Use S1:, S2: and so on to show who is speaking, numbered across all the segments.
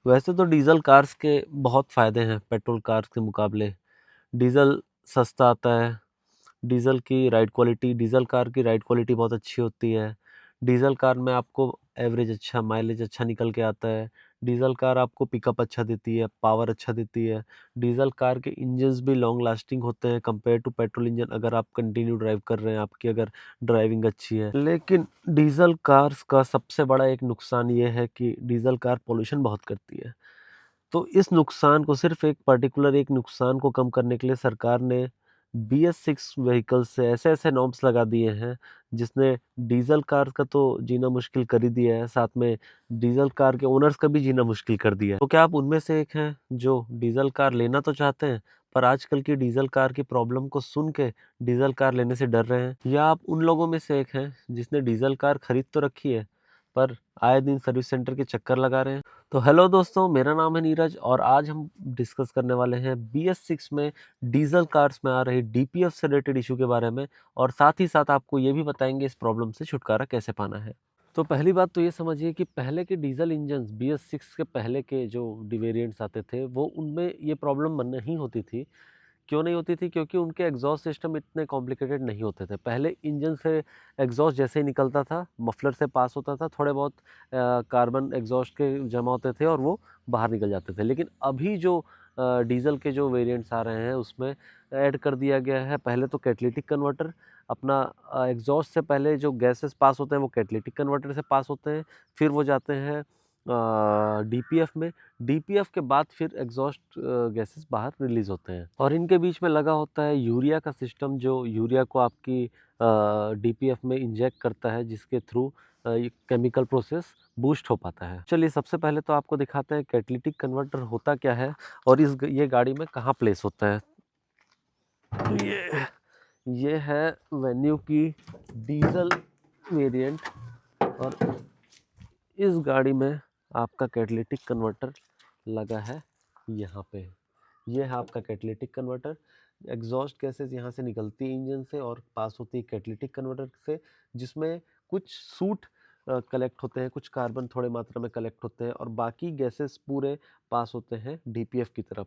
S1: वैसे तो diesel cars के बहुत फ़ायदे हैं पेट्रोल कार्स के मुकाबले। डीज़ल सस्ता आता है, डीज़ल कार की राइड क्वालिटी बहुत अच्छी होती है। डीज़ल कार में आपको एवरेज अच्छा, माइलेज अच्छा निकल के आता है। डीज़ल कार आपको पिकअप अच्छा देती है, पावर अच्छा देती है। डीज़ल कार के इंजन्स भी लॉन्ग लास्टिंग होते हैं कंपेयर टू पेट्रोल इंजन, अगर आप कंटिन्यू ड्राइव कर रहे हैं, आपकी अगर ड्राइविंग अच्छी है। लेकिन डीज़ल कार्स का सबसे बड़ा एक नुकसान ये है कि डीज़ल कार पॉल्यूशन बहुत करती है। तो इस नुकसान को सिर्फ़ एक नुकसान को कम करने के लिए सरकार ने BS6 व्हीकल से ऐसे-ऐसे नॉर्म्स लगा दिए हैं, जिसने डीज़ल कार का तो जीना मुश्किल कर ही दिया है, साथ में डीज़ल कार के ओनर्स का भी जीना मुश्किल कर दिया है। तो क्या आप उनमें से एक हैं, जो डीज़ल कार लेना तो चाहते हैं, पर आजकल की डीज़ल कार की प्रॉब्लम को सुन के डीज़ल कार लेने से डर रहे हैं? या आप उन लोगों में से एक हैं, जिसने डीज़ल कार खरीद तो रखी है, पर आए दिन सर्विस सेंटर के चक्कर लगा रहे हैं? तो हेलो दोस्तों, मेरा नाम है नीरज और आज हम डिस्कस करने वाले हैं BS6 में डीजल कार्स में आ रही DPF से रिलेटेड इशू के बारे में, और साथ ही साथ आपको ये भी बताएंगे इस प्रॉब्लम से छुटकारा कैसे पाना है। तो पहली बात तो ये समझिए कि पहले के डीजल इंजन्स BS6 के पहले के जो वेरिएंट्स आते थे, वो उनमें ये प्रॉब्लम नहीं होती थी। क्यों नहीं होती थी? क्योंकि उनके एग्ज़ॉस्ट सिस्टम इतने कॉम्प्लिकेटेड नहीं होते थे। पहले इंजन से एग्ज़ॉस्ट जैसे ही निकलता था, मफलर से पास होता था, थोड़े बहुत कार्बन एग्ज़ॉस्ट के जमा होते थे और वो बाहर निकल जाते थे। लेकिन अभी जो डीज़ल के जो वेरिएंट्स आ रहे हैं, उसमें ऐड कर दिया गया है पहले तो कैटालिटिक कन्वर्टर। अपना एग्ज़ॉस्ट से पहले जो गैसेस पास होते हैं, वो कैटालिटिक कन्वर्टर से पास होते हैं, फिर वो जाते हैं DPF में। DPF के बाद फिर एग्जॉस्ट गैसेस बाहर रिलीज होते हैं, और इनके बीच में लगा होता है यूरिया का सिस्टम, जो यूरिया को आपकी DPF में इंजेक्ट करता है, जिसके थ्रू ये केमिकल प्रोसेस बूस्ट हो पाता है। चलिए सबसे पहले तो आपको दिखाते हैं कैटालिटिक कन्वर्टर होता क्या है और ये गाड़ी में कहाँ प्लेस होता है। तो ये है वेन्यू की डीजल वेरिएंट, और इस गाड़ी में आपका कैटालिटिक कन्वर्टर लगा है यहाँ पे। ये है आपका कैटालिटिक कन्वर्टर। एग्जॉस्ट गैसेस यहाँ से निकलती है इंजन से और पास होती है कैटालिटिक कन्वर्टर से, जिसमें कुछ सूट कलेक्ट होते हैं, कुछ कार्बन थोड़े मात्रा में कलेक्ट होते हैं, और बाकी गैसेस पूरे पास होते हैं DPF की तरफ।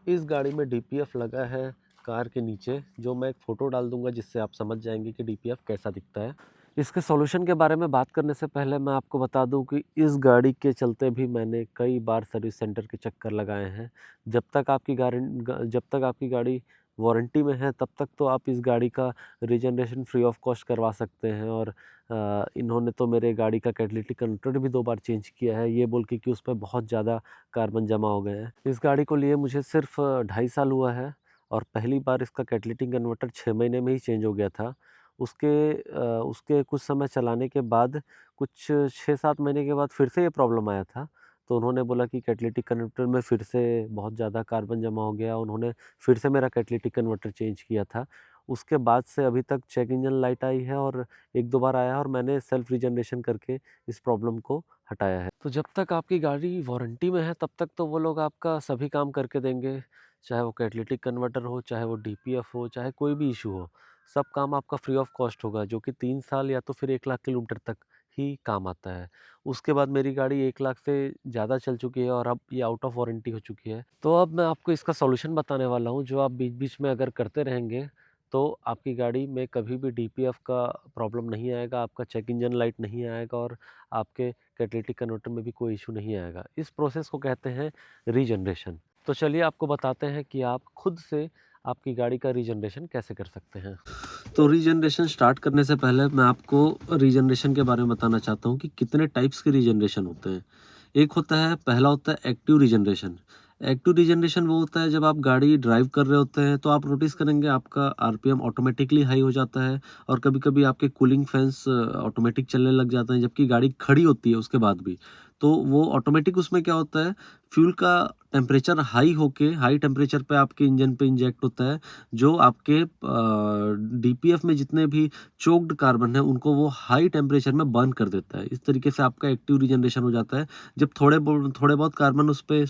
S1: इस गाड़ी में DPF लगा है कार के नीचे, जो मैं एक फ़ोटो डाल दूंगा, जिससे आप समझ जाएंगे कि DPF कैसा दिखता है। इसके सॉल्यूशन के बारे में बात करने से पहले मैं आपको बता दूं कि इस गाड़ी के चलते भी मैंने कई बार सर्विस सेंटर के चक्कर लगाए हैं। जब तक आपकी गाड़ी वारंटी में है, तब तक तो आप इस गाड़ी का रीजनरेशन फ्री ऑफ कॉस्ट करवा सकते हैं। और इन्होंने तो मेरे गाड़ी का कैटालिटिक कन्वर्टर भी 2 बार चेंज किया है, ये बोल के कि उस पर बहुत ज़्यादा कार्बन जमा हो गए हैं। इस गाड़ी को लिए मुझे सिर्फ 2.5 साल हुआ है, और पहली बार इसका कैटालिटिक कन्वर्टर 6 महीने में ही चेंज हो गया था। उसके कुछ समय चलाने के बाद, कुछ 6-7 महीने के बाद फिर से ये प्रॉब्लम आया था। तो उन्होंने बोला कि कैटालिटिक कन्वर्टर में फिर से बहुत ज़्यादा कार्बन जमा हो गया। उन्होंने फिर से मेरा कैटालिटिक कन्वर्टर चेंज किया था। उसके बाद से अभी तक चेक इंजन लाइट आई है, और 1-2 बार आया है, और मैंने सेल्फ रीजनरेशन करके इस प्रॉब्लम को हटाया है। तो जब तक आपकी गाड़ी वारंटी में है, तब तक तो वो लोग आपका सभी काम करके देंगे, चाहे वो कैटालिटिक कन्वर्टर हो, चाहे वो DPF हो, चाहे कोई भी इशू हो। सब काम आपका फ्री ऑफ कॉस्ट होगा, जो कि 3 साल या तो फिर 1 लाख किलोमीटर तक ही काम आता है। उसके बाद मेरी गाड़ी 1 लाख से ज़्यादा चल चुकी है, और अब ये आउट ऑफ वारंटी हो चुकी है। तो अब मैं आपको इसका सॉल्यूशन बताने वाला हूँ, जो आप बीच-बीच में अगर करते रहेंगे, तो आपकी गाड़ी में कभी भी DPF का प्रॉब्लम नहीं आएगा, आपका चेक इंजन लाइट नहीं आएगा, और आपके कैटालिटिक कन्वर्टर में भी कोई इश्यू नहीं आएगा। इस प्रोसेस को कहते हैं रीजनरेशन। तो चलिए आपको बताते हैं कि आप खुद से आपकी गाड़ी का रीजनरेशन कैसे कर सकते हैं। तो रीजनरेशन स्टार्ट करने से पहले मैं आपको रीजनरेशन के बारे में बताना चाहता हूँ कि कितने टाइप्स के रीजनरेशन होते हैं। एक होता है, पहला होता है एक्टिव रीजनरेशन। एक्टिव रीजनरेशन वो होता है जब आप गाड़ी ड्राइव कर रहे होते हैं, तो आप नोटिस करेंगे आपका RPM ऑटोमेटिकली हाई हो जाता है, और कभी-कभी आपके कूलिंग फैंस ऑटोमेटिक चलने लग जाते हैं, जबकि गाड़ी खड़ी होती है उसके बाद भी। तो वो ऑटोमेटिक उसमें क्या होता है, फ्यूल का टेम्परेचर हाई टेम्परेचर पे आपके इंजन पे इंजेक्ट होता है, जो आपके DPF में जितने भी चोक्ड कार्बन है, उनको वो हाई टेम्परेचर में बर्न कर देता है। इस तरीके से आपका एक्टिव रीजनरेशन हो जाता है। जब थोड़े बहुत कार्बन उस पे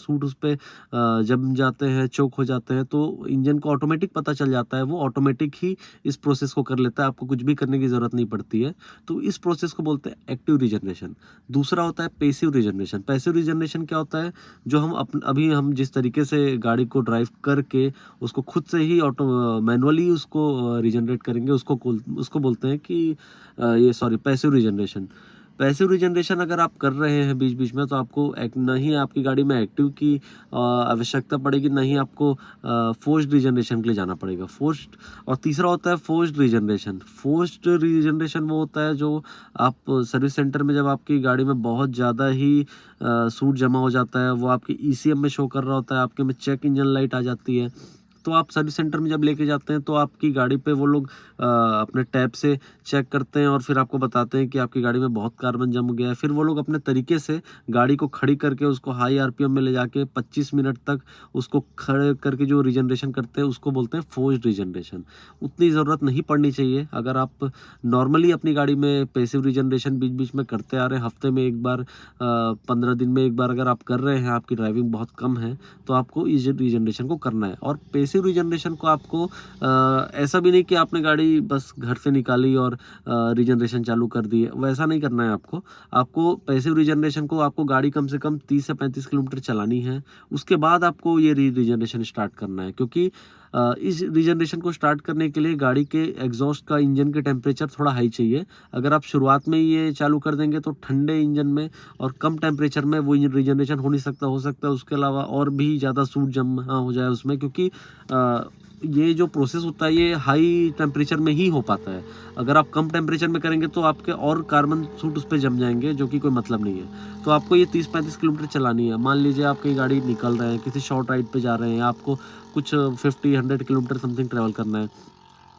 S1: जम जाते हैं, चोक हो जाते हैं, तो इंजन को ऑटोमेटिक पता चल जाता है, वो ऑटोमेटिक ही इस प्रोसेस को कर लेता है, आपको कुछ भी करने की ज़रूरत नहीं पड़ती है। तो इस प्रोसेस को बोलते हैं एक्टिव रीजनरेशन। दूसरा होता है पैसिव रीजनरेशन। पैसिव रीजनरेशन क्या होता है, जो अभी हम जिस तरीके से गाड़ी को ड्राइव करके उसको खुद से ही मैनुअली उसको रीजनरेट करेंगे, उसको बोलते हैं कि पैसिव रीजनरेशन। पैसिव रीजनरेशन अगर आप कर रहे हैं बीच बीच में, तो आपको ना ही आपकी गाड़ी में एक्टिव की आवश्यकता पड़ेगी, ना ही आपको फोर्स्ड रीजनरेशन के लिए जाना पड़ेगा। फोर्स्ड, और तीसरा होता है फोर्स्ड रीजनरेशन। फोर्स्ड रीजनरेशन वो होता है जो आप सर्विस सेंटर में, जब आपकी गाड़ी में बहुत ज़्यादा ही सूट जमा हो जाता है, वो आपकी ईसीएम में शो कर रहा होता है, आपके में चेक इंजन लाइट आ जाती है, तो आप सर्विस सेंटर में जब लेके जाते हैं तो आपकी गाड़ी पे वो लोग अपने टैब से चेक करते हैं और फिर आपको बताते हैं कि आपकी गाड़ी में बहुत कार्बन जम गया है। फिर वो लोग अपने तरीके से गाड़ी को खड़ी करके उसको हाई आरपीएम में ले जाके 25 मिनट तक उसको खड़े करके जो रीजनरेशन करते हैं, उसको बोलते हैं फोर्स्ड रीजनरेशन। उतनी ज़रूरत नहीं पड़नी चाहिए। अगर आप नॉर्मली अपनी गाड़ी में पैसिव रीजनरेशन बीच बीच में करते आ रहे हैं, हफ्ते में एक बार, 15 दिन में एक बार अगर आप कर रहे हैं, आपकी ड्राइविंग बहुत कम है, तो आपको इस रीजनरेशन को करना है। और पैसिव रीजनरेशन को आपको ऐसा भी नहीं कि आपने गाड़ी बस घर से निकाली और रीजनरेशन चालू कर दी है, वैसा नहीं करना है आपको। आपको पैसिव रीजनरेशन को, आपको गाड़ी कम से कम 30 से 35 किलोमीटर चलानी है, उसके बाद आपको ये रीजनरेशन स्टार्ट करना है। क्योंकि इस रीजनरेशन को स्टार्ट करने के लिए गाड़ी के एग्जॉस्ट का, इंजन के टेम्परेचर थोड़ा हाई चाहिए। अगर आप शुरुआत में ये चालू कर देंगे तो ठंडे इंजन में और कम टेम्परेचर में वो रीजनरेशन हो नहीं सकता। हो सकता है उसके अलावा और भी ज़्यादा सूट जमा हो जाए उसमें, क्योंकि ये जो प्रोसेस होता है ये हाई टेम्परेचर में ही हो पाता है। अगर आप कम टेम्परेचर में करेंगे तो आपके और कार्बन सूट उस पर जम जाएंगे, जो कि कोई मतलब नहीं है। तो आपको ये 30-35 किलोमीटर चलानी है। मान लीजिए आपकी गाड़ी निकल रहे हैं, किसी शॉर्ट राइड पे जा रहे हैं, आपको कुछ 50-100 किलोमीटर समथिंग ट्रैवल करना है,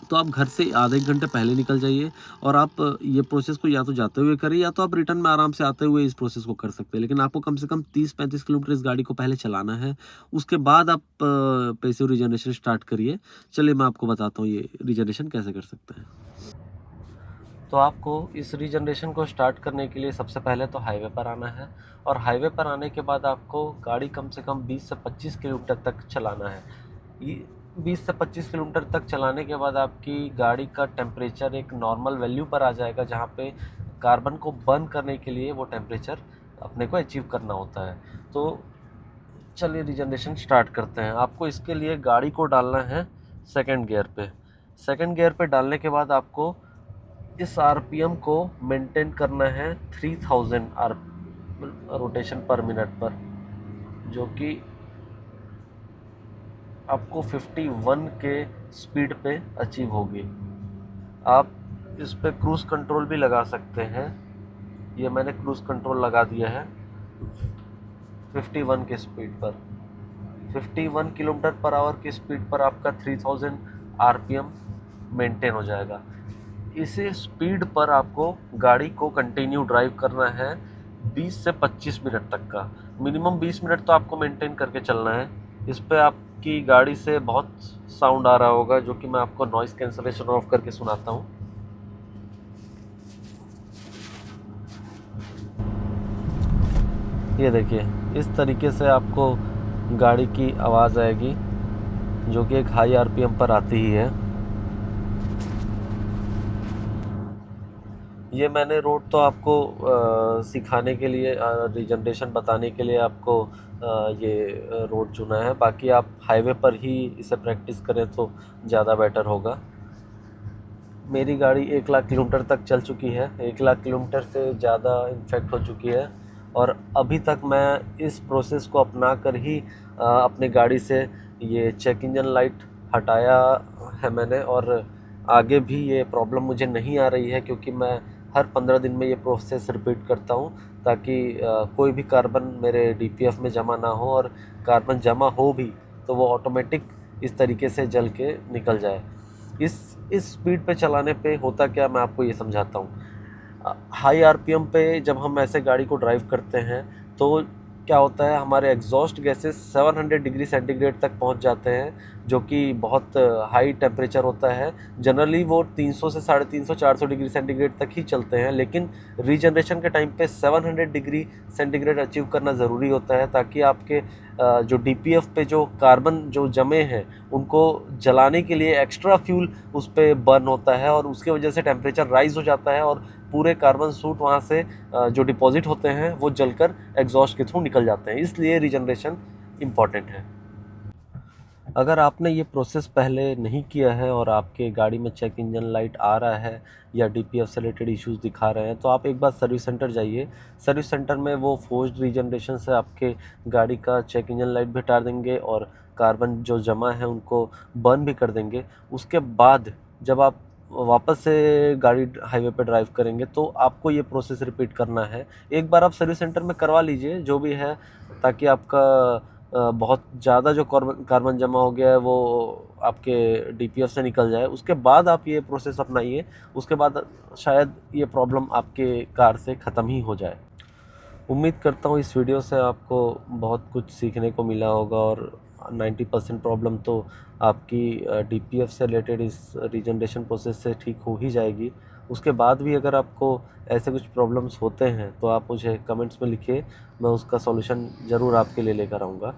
S1: तो आप घर से आधे एक घंटे पहले निकल जाइए और आप ये प्रोसेस को या तो जाते हुए करिए, या तो आप रिटर्न में आराम से आते हुए इस प्रोसेस को कर सकते हैं। लेकिन आपको कम से कम 30-35 किलोमीटर इस गाड़ी को पहले चलाना है, उसके बाद आप पैसिव रीजनरेशन स्टार्ट करिए। चलिए मैं आपको बताता हूँ ये रीजनरेशन कैसे कर सकते हैं। तो आपको इस रीजनरेशन को स्टार्ट करने के लिए सबसे पहले तो हाईवे पर आना है, और हाईवे पर आने के बाद आपको गाड़ी कम से कम 20 से 25 किलोमीटर तक चलाना है। ये 20 से 25 किलोमीटर तक चलाने के बाद आपकी गाड़ी का टेम्परेचर एक नॉर्मल वैल्यू पर आ जाएगा, जहाँ पे कार्बन को बर्न करने के लिए वो टेम्परेचर अपने को अचीव करना होता है। तो चलिए रीजनरेशन स्टार्ट करते हैं। आपको इसके लिए गाड़ी को डालना है सेकंड गियर पे। सेकंड गियर पे डालने के बाद आपको इस आरपीएम को मेंटेन करना है 3000 रोटेशन पर मिनट पर, जो कि आपको 51 के स्पीड पे अचीव होगी। आप इस पे क्रूज़ कंट्रोल भी लगा सकते हैं। ये मैंने क्रूज़ कंट्रोल लगा दिया है 51 के स्पीड पर। 51 किलोमीटर पर आवर की स्पीड पर आपका 3000 आरपीएम मेंटेन हो जाएगा। इसी स्पीड पर आपको गाड़ी को कंटिन्यू ड्राइव करना है 20 से 25 मिनट तक का। मिनिमम 20 मिनट तो आपको मेंटेन करके चलना है। इस पे आपकी गाड़ी से बहुत साउंड आ रहा होगा, जो कि मैं आपको नॉइज़ कैंसलेशन ऑफ करके सुनाता हूँ। ये देखिए, इस तरीके से आपको गाड़ी की आवाज़ आएगी, जो कि एक हाई आरपीएम पर आती ही है। ये मैंने रोड तो आपको सिखाने के लिए, रीजनरेशन बताने के लिए आपको ये रोड चुना है। बाकी आप हाईवे पर ही इसे प्रैक्टिस करें तो ज़्यादा बेटर होगा। मेरी गाड़ी 1 लाख किलोमीटर तक चल चुकी है, 1 लाख किलोमीटर से ज़्यादा इनफैक्ट हो चुकी है, और अभी तक मैं इस प्रोसेस को अपना कर ही अपनी गाड़ी से ये चेक इंजन लाइट हटाया है मैंने। और आगे भी ये प्रॉब्लम मुझे नहीं आ रही है, क्योंकि मैं हर 15 दिन में ये प्रोसेस रिपीट करता हूँ, ताकि कोई भी कार्बन मेरे डीपीएफ में जमा ना हो, और कार्बन जमा हो भी तो वो ऑटोमेटिक इस तरीके से जल के निकल जाए। इस स्पीड पे चलाने पे होता क्या, मैं आपको ये समझाता हूँ। हाई आरपीएम पे जब हम ऐसे गाड़ी को ड्राइव करते हैं तो क्या होता है, हमारे एग्जॉस्ट गैसेस 700 डिग्री सेंटीग्रेड तक पहुंच जाते हैं, जो कि बहुत हाई टेम्परेचर होता है। जनरली वो 300 से 350-400 डिग्री सेंटीग्रेड तक ही चलते हैं, लेकिन रीजनरेशन के टाइम पे 700 डिग्री सेंटीग्रेड अचीव करना ज़रूरी होता है, ताकि आपके जो डीपीएफ पे जो कार्बन जो जमे हैं उनको जलाने के लिए एक्स्ट्रा फ्यूल उस पर बर्न होता है, और उसके वजह से टेम्परेचर राइज़ हो जाता है और पूरे कार्बन सूट वहाँ से जो डिपॉजिट होते हैं वो जलकर एग्जॉस्ट के थ्रू निकल जाते हैं, इसलिए रीजनरेशन इम्पॉर्टेंट है। अगर आपने ये प्रोसेस पहले नहीं किया है और आपके गाड़ी में चेक इंजन लाइट आ रहा है या डीपीएफ से रिलेटेड इश्यूज दिखा रहे हैं, तो आप एक बार सर्विस सेंटर जाइए। सर्विस सेंटर में वो फोर्स्ड रीजनरेशन से आपके गाड़ी का चेक इंजन लाइट भी हटा देंगे और कार्बन जो जमा है उनको बर्न भी कर देंगे। उसके बाद जब आप वापस से गाड़ी हाईवे पे ड्राइव करेंगे तो आपको ये प्रोसेस रिपीट करना है। एक बार आप सर्विस सेंटर में करवा लीजिए जो भी है, ताकि आपका बहुत ज़्यादा जो कार्बन जमा हो गया है वो आपके डीपीएफ से निकल जाए। उसके बाद आप ये प्रोसेस अपनाइए, उसके बाद शायद ये प्रॉब्लम आपके कार से ख़त्म ही हो जाए। उम्मीद करता हूँ इस वीडियो से आपको बहुत कुछ सीखने को मिला होगा और 90% प्रॉब्लम तो आपकी डीपीएफ से रिलेटेड इस रीजनरेशन प्रोसेस से ठीक हो ही जाएगी। उसके बाद भी अगर आपको ऐसे कुछ प्रॉब्लम्स होते हैं तो आप मुझे कमेंट्स में लिखिए, मैं उसका सॉल्यूशन ज़रूर आपके लिए लेकर आऊँगा।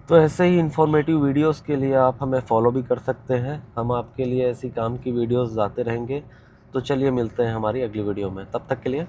S1: तो ऐसे ही इन्फॉर्मेटिव वीडियोस के लिए आप हमें फॉलो भी कर सकते हैं। हम आपके लिए ऐसी काम की वीडियोस लाते रहेंगे। तो चलिए मिलते हैं हमारी अगली वीडियो में, तब तक के लिए